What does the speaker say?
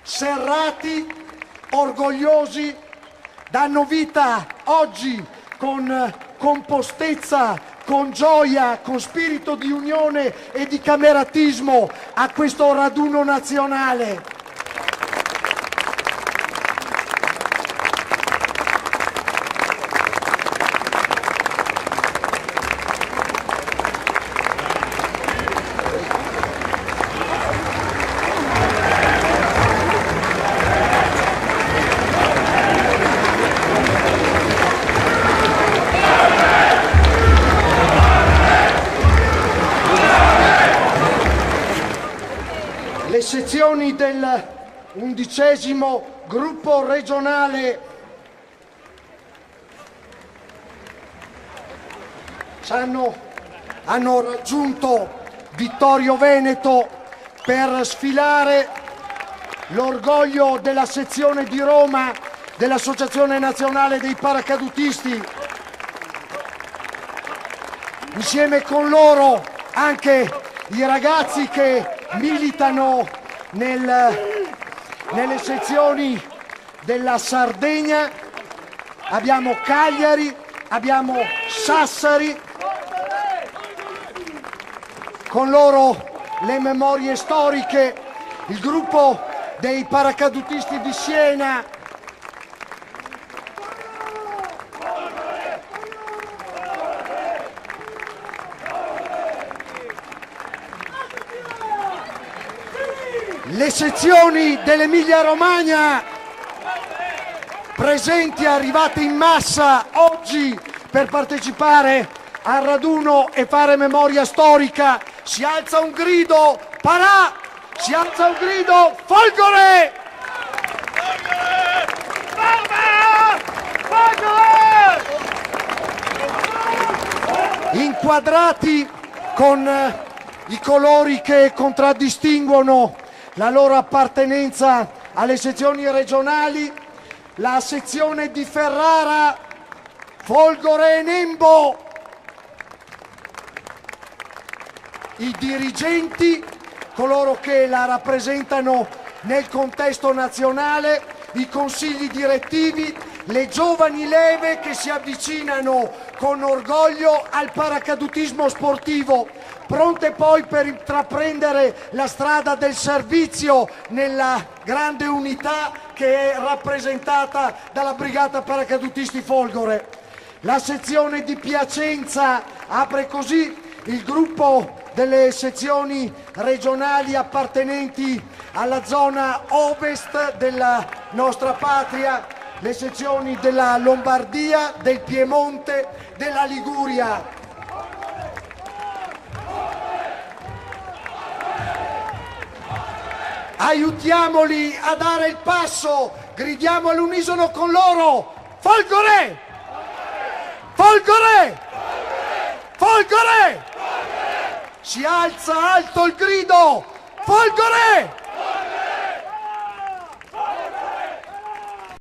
serrati, orgogliosi, danno vita oggi con compostezza, con gioia, con spirito di unione e di cameratismo a questo raduno nazionale. Le sezioni del 11° gruppo regionale hanno raggiunto Vittorio Veneto per sfilare l'orgoglio della sezione di Roma dell'Associazione Nazionale dei Paracadutisti. Insieme con loro anche i ragazzi che militano nelle sezioni della Sardegna, abbiamo Cagliari, abbiamo Sassari, con loro le memorie storiche, il gruppo dei paracadutisti di Siena, le sezioni dell'Emilia Romagna presenti, arrivate in massa oggi per partecipare al raduno e fare memoria storica. Si alza un grido, Parà! Si alza un grido, Folgore! Inquadrati con i colori che contraddistinguono la loro appartenenza alle sezioni regionali, la sezione di Ferrara, Folgore e Nembo, i dirigenti, coloro che la rappresentano nel contesto nazionale, i consigli direttivi, le giovani leve che si avvicinano con orgoglio al paracadutismo sportivo, pronte poi per intraprendere la strada del servizio nella grande unità che è rappresentata dalla Brigata Paracadutisti Folgore. La sezione di Piacenza apre così il gruppo delle sezioni regionali appartenenti alla zona ovest della nostra patria, le sezioni della Lombardia, del Piemonte, della Liguria. Aiutiamoli a dare il passo, gridiamo all'unisono con loro, Folgore! Folgore! Folgore! Si alza alto il grido, Folgore!